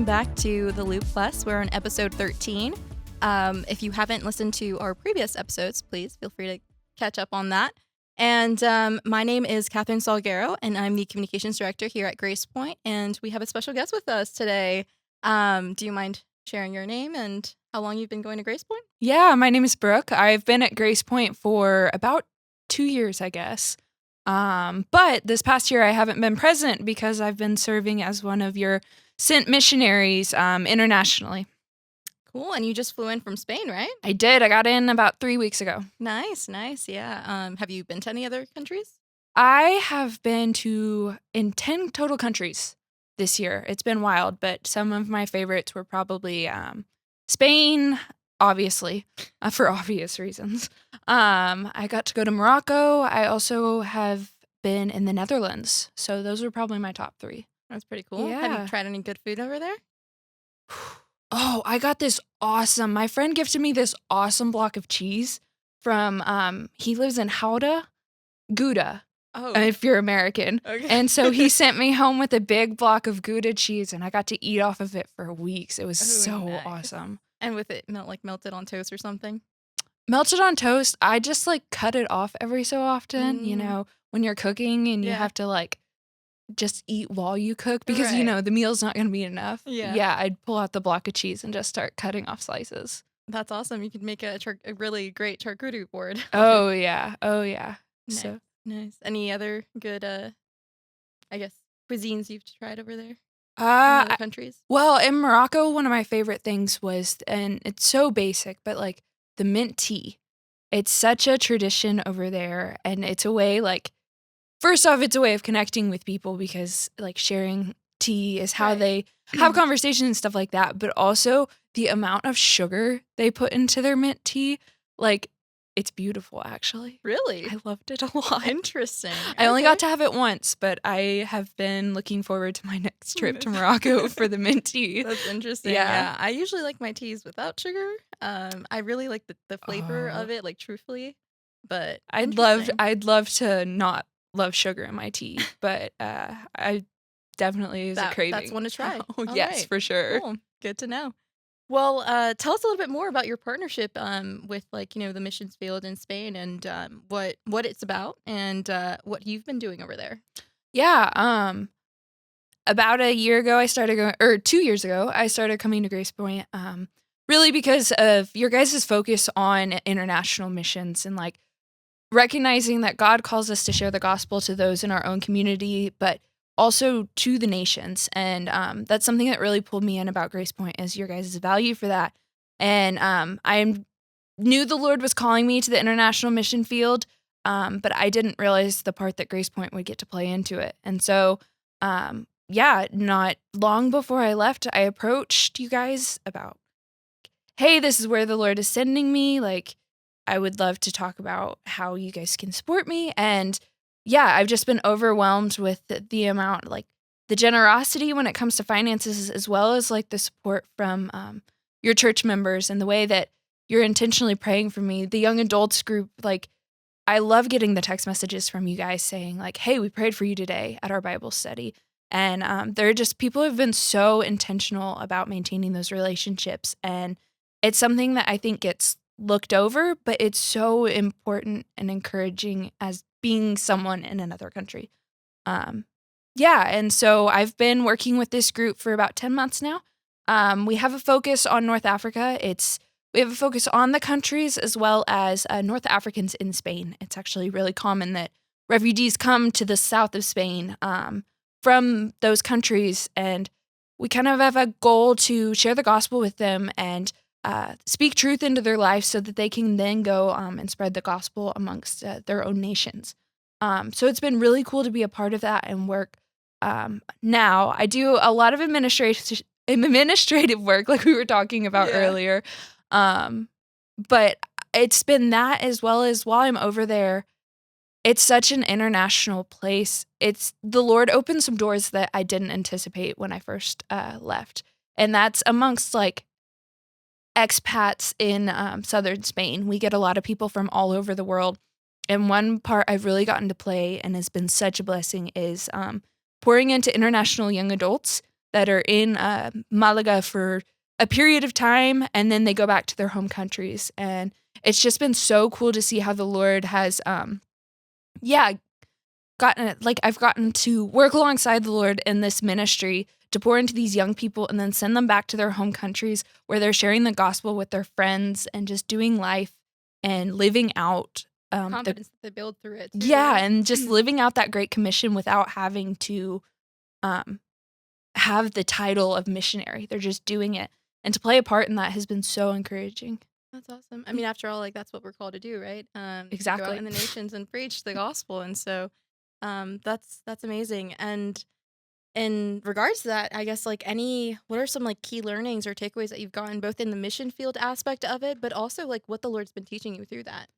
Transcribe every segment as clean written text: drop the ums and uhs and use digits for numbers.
back to The Loop Plus. We're on episode 13. If you haven't listened to our previous episodes, please feel free to catch up on that. And my name is Kathryn Salguero, and I'm the communications director here at Grace Point. And we have a special guest with us today. Do you mind sharing your name and how long you've been going to Grace Point? Yeah, my name is Brooke. I've been at Grace Point for about 2 years, I guess. But this past year I haven't been present because I've been serving as one of your sent missionaries internationally. Cool. And you just flew in from Spain, right? I did. I got in about 3 weeks ago. Nice. Yeah. Have you been to any other countries? I have been in 10 total countries this year. It's been wild, but some of my favorites were probably Spain, obviously, for obvious reasons. I got to go to Morocco. I also have been in the Netherlands. So those are probably my top 3. That's pretty cool. Yeah. Have you tried any good food over there? Oh, I got my friend gifted me this awesome block of cheese from, he lives in Gouda, if you're American. Okay. And so he sent me home with a big block of Gouda cheese, and I got to eat off of it for weeks. It was so nice. awesome. And with it melted on toast or something? Melted on toast, I just cut it off every so often, when you're cooking and you have to just eat while you cook because, Right. the meal's not going to be enough. Yeah. Yeah, I'd pull out the block of cheese and just start cutting off slices. That's awesome. You could make a really great charcuterie board. Oh, yeah. Nice. So, Nice. Any other good, cuisines you've tried over there in I other countries? Well, in Morocco, one of my favorite things was, and it's so basic, but the mint tea. It's such a tradition over there, and it's a way, first off, it's a way of connecting with people because sharing tea is how Right. they have conversations and stuff like that. But also the amount of sugar they put into their mint tea, it's beautiful, actually. Really? I loved it a lot. Interesting. I only got to have it once, but I have been looking forward to my next trip to Morocco for the mint tea. That's interesting. Yeah. Yeah. I usually like my teas without sugar. I really like the flavor of it, truthfully. But I'd love to not love sugar in my tea, but I definitely is a craving. That's one to try. Oh, All yes, right. for sure. Cool. Good to know. Well, tell us a little bit more about your partnership with the missions field in Spain and what it's about and what you've been doing over there. Yeah, about a year ago I started going, or 2 years ago I started coming to Grace Point, really because of your guys' focus on international missions and recognizing that God calls us to share the gospel to those in our own community, but also to the nations. And that's something that really pulled me in about Grace Point is your guys' value for that. And I knew the Lord was calling me to the international mission field, but I didn't realize the part that Grace Point would get to play into it. And so, not long before I left, I approached you guys about, hey, this is where the Lord is sending me. I would love to talk about how you guys can support me. And I've just been overwhelmed with the amount, the generosity when it comes to finances, as well as the support from your church members and the way that you're intentionally praying for me. The young adults group, I love getting the text messages from you guys saying hey, we prayed for you today at our Bible study. And they're just, people have been so intentional about maintaining those relationships. And it's something that I think gets looked over, but it's so important and encouraging as being someone in another country. And so I've been working with this group for about 10 months now. We have a focus on North Africa. We have a focus on the countries as well as North Africans in Spain. It's actually really common that refugees come to the south of Spain from those countries, and we kind of have a goal to share the gospel with them and speak truth into their lives so that they can then go and spread the gospel amongst their own nations. So it's been really cool to be a part of that and work. Now I do a lot of administrative work, like we were talking about earlier. But it's been that, as well as while I'm over there, it's such an international place. The Lord opened some doors that I didn't anticipate when I first left. And that's amongst expats in southern Spain. We get a lot of people from all over the world. And one part I've really gotten to play and has been such a blessing is pouring into international young adults that are in Malaga for a period of time, and then they go back to their home countries. And it's just been so cool to see how the Lord has, yeah, I've gotten to work alongside the Lord in this ministry to pour into these young people and then send them back to their home countries where they're sharing the gospel with their friends and just doing life and living out Confidence that they build through it too, yeah, right? and just living out that great commission without having to um, have the title of missionary. They're just doing it. And to play a part in that has been so encouraging. That's awesome. I mean, after all, like that's what we're called to do, right? To go out Exactly. in the nations and preach the gospel. And so that's amazing. And in regards to that, I guess like what are some like key learnings or takeaways that you've gotten both in the mission field aspect of it, but also like what the Lord's been teaching you through that?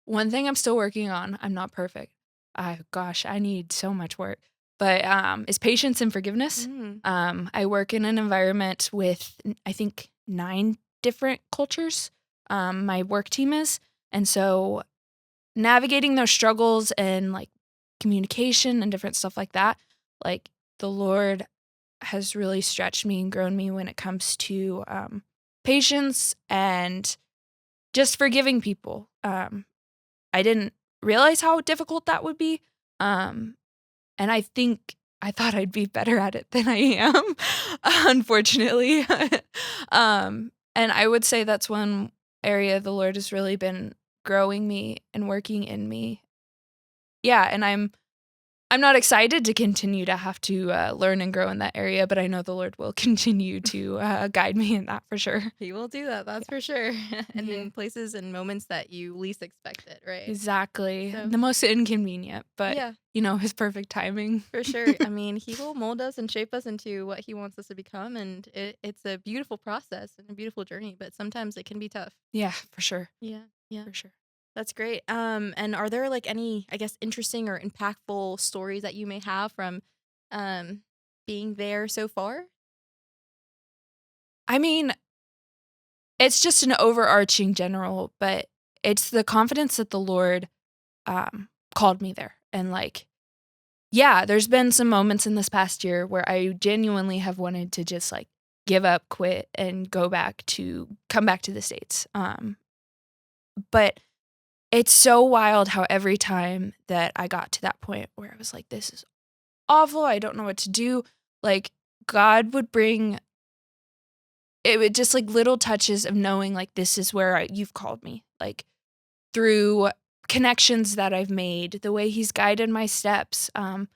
One thing I'm still working on, I'm not perfect. Gosh, I need so much work. But is patience and forgiveness. Mm. I work in an environment with I think 9 different cultures. My work team is, and so navigating those struggles and like communication and different stuff like that, like the Lord has really stretched me and grown me when it comes to patience and just forgiving people. I didn't realize how difficult that would be. Um, and I think I thought I'd be better at it than I am, unfortunately. And I would say that's one area the Lord has really been growing me and working in me. Yeah, and I'm not excited to continue to have to learn and grow in that area, but I know the Lord will continue to guide me in that for sure. He will do that, that's Yeah. for sure. And Yeah. in places and moments that you least expect it, right? Exactly. So The most inconvenient, but yeah, his perfect timing. for sure. I mean, he will mold us and shape us into what he wants us to become, and it's a beautiful process and a beautiful journey. But sometimes it can be tough. Yeah, for sure. Yeah, yeah, For sure. that's great. And are there like any, I guess, interesting or impactful stories that you may have from, um, being there so far? I mean, it's just an overarching general, but it's the confidence that the Lord called me there. And like, yeah, there's been some moments in this past year where I genuinely have wanted to just like give up, quit, and come back to the States. But it's so wild how every time that I got to that point where I was like, this is awful, I don't know what to do, like God would bring it would just like little touches of knowing like this is where you've called me, like through connections that I've made, the way he's guided my steps. I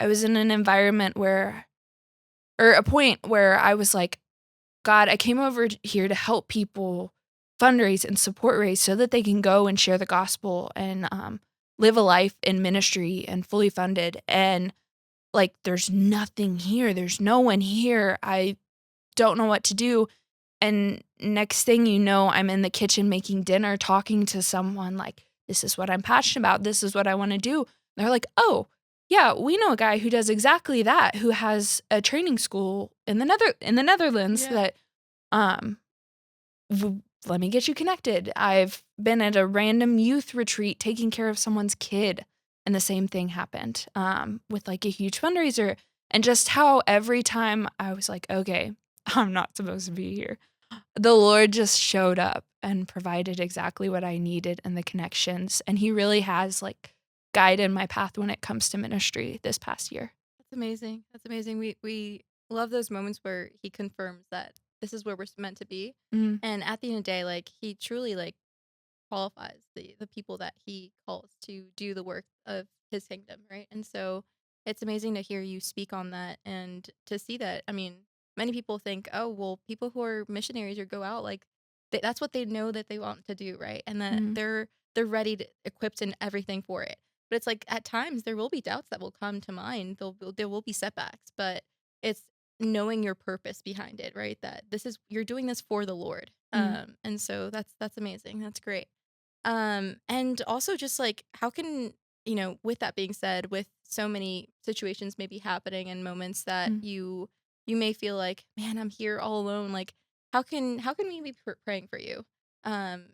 was in an environment or a point where I was like, God, I came over here to help people fundraise and support raise so that they can go and share the gospel and live a life in ministry and fully funded. And like, there's nothing here. There's no one here. I don't know what to do. And next thing you know, I'm in the kitchen making dinner, talking to someone like, this is what I'm passionate about. This is what I want to do. And they're like, oh, yeah, we know a guy who does exactly that, who has a training school in the Netherlands Yeah. that um let me get you connected. I've been at a random youth retreat taking care of someone's kid, and the same thing happened with like a huge fundraiser. And just how every time I was like, okay, I'm not supposed to be here, the Lord just showed up and provided exactly what I needed and the connections. And He really has like guided my path when it comes to ministry this past year. That's amazing. That's amazing. We love those moments where he confirms that this is where we're meant to be. Mm, And at the end of the day, like he truly like qualifies the people that he calls to do the work of his kingdom, right? And so it's amazing to hear you speak on that and to see that. I mean, many people think, oh, well, people who are missionaries or go out, like that's what they know that they want to do, right? And that mm, they're ready to equipped and everything for it. But it's like at times there will be doubts that will come to mind. There will be setbacks, but it's knowing your purpose behind it, right? That this is you're doing this for the Lord. mm, And so that's amazing. That's great. And also just like how can, with that being said, with so many situations maybe happening and moments that mm. you may feel like, man, I'm here all alone. Like how can we be praying for you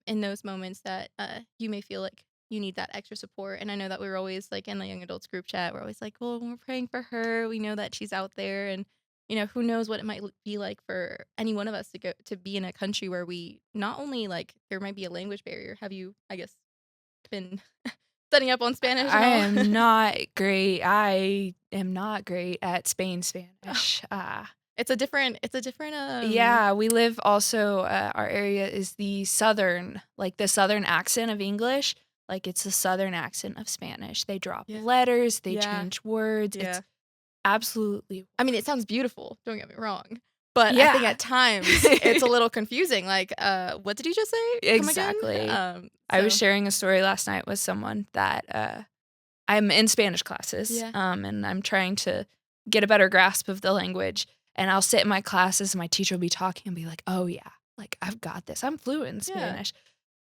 in those moments that you may feel like you need that extra support. And I know that we were always like in the young adults group chat, we're always like, well, we're praying for her. We know that she's out there, and who knows what it might be like for any one of us to be in a country where we not only like there might be a language barrier. Have you, I guess, been studying up on Spanish I and all? am not great. I am not great at Spanish. It's a different Yeah, we live also, our area is the southern accent of English. Like, it's the southern accent of Spanish. They drop Yeah. letters, they Yeah. change words. Yeah. It's absolutely I mean, it sounds beautiful, don't get me wrong. But I think Yeah. at times it's a little confusing. Like, what did you just say? Come again? Exactly. I was sharing a story last night with someone that I'm in Spanish classes, Yeah. and I'm trying to get a better grasp of the language. And I'll sit in my classes and my teacher will be talking and be like, oh, yeah, like I've got this. I'm fluent in Spanish.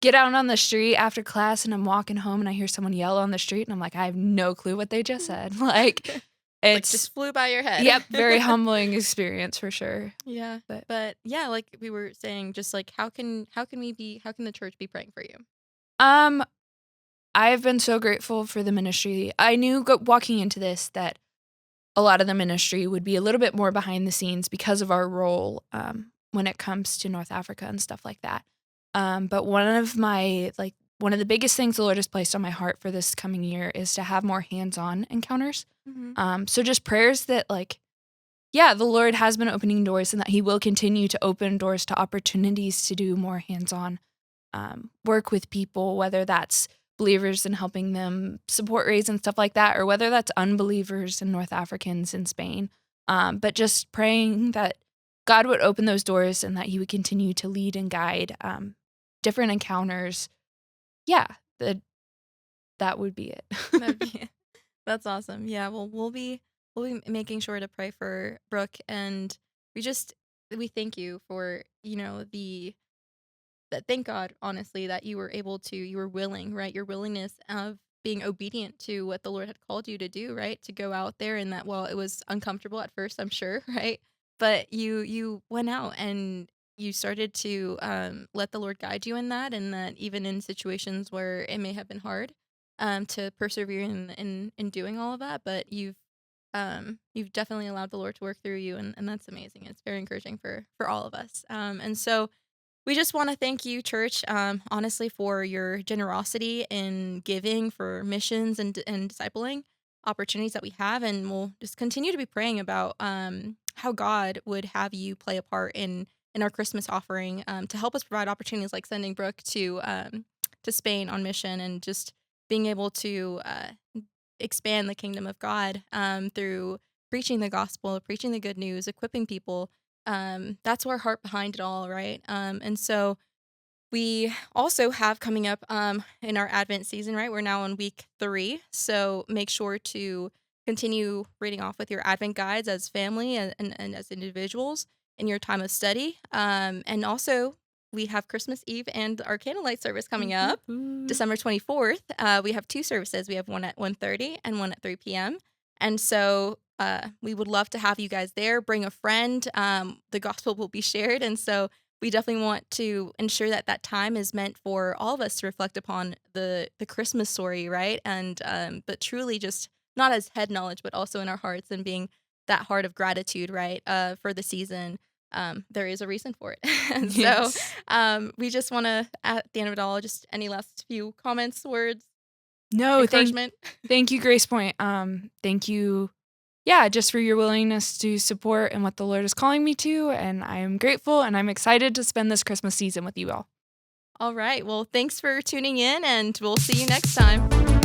Get out on the street after class and I'm walking home and I hear someone yell on the street and I'm like, I have no clue what they just said. Like, like it's just flew by your head. Yep, very humbling experience for sure. Yeah. But yeah, like we were saying, just like how can the church be praying for you? I've been so grateful for the ministry. I knew walking into this that a lot of the ministry would be a little bit more behind the scenes because of our role when it comes to North Africa and stuff like that. But one of the biggest things the Lord has placed on my heart for this coming year is to have more hands-on encounters. Mm-hmm. So just prayers that the Lord has been opening doors and that he will continue to open doors to opportunities to do more hands-on work with people, whether that's believers and helping them support raise and stuff like that, or whether that's unbelievers and North Africans in Spain. But just praying that God would open those doors and that he would continue to lead and guide different encounters. Yeah, that would be it. That's awesome. Yeah, well, we'll be making sure to pray for Brooke, and we thank you for thank God, honestly, that you were willing, right? Your willingness of being obedient to what the Lord had called you to do, right? To go out there, and that, well, it was uncomfortable at first, I'm sure, right? But you went out and you started to let the Lord guide you in that, and that even in situations where it may have been hard, to persevere in doing all of that, but you've definitely allowed the Lord to work through you, and that's amazing. It's very encouraging for all of us. And so we just want to thank you, church, honestly, for your generosity in giving for missions and discipling opportunities that we have. And we'll just continue to be praying about how God would have you play a part in our Christmas offering, to help us provide opportunities like sending Brooke to Spain on mission, and just being able to expand the kingdom of God through preaching the gospel, preaching the good news, equipping people. That's our heart behind it all, right? And so we also have coming up in our Advent season, right? We're now on week 3, so make sure to continue reading off with your Advent guides as family and as individuals in your time of study. And also, we have Christmas Eve and our candlelight service coming up, December 24th. We have 2 services. We have one at 1:30 and one at 3 p.m. And so we would love to have you guys there. Bring a friend. The gospel will be shared. And so we definitely want to ensure that that time is meant for all of us to reflect upon the Christmas story, right? And but truly just not as head knowledge, but also in our hearts, and being that heart of gratitude, right, for the season. There is a reason for it. And Yes. so we just want to, at the end of it all, just any last few comments, words, No, encouragement? thank you, Grace Point. Thank you, just for your willingness to support and what the Lord is calling me to. And I am grateful and I'm excited to spend this Christmas season with you all. All right. Well, thanks for tuning in, and we'll see you next time.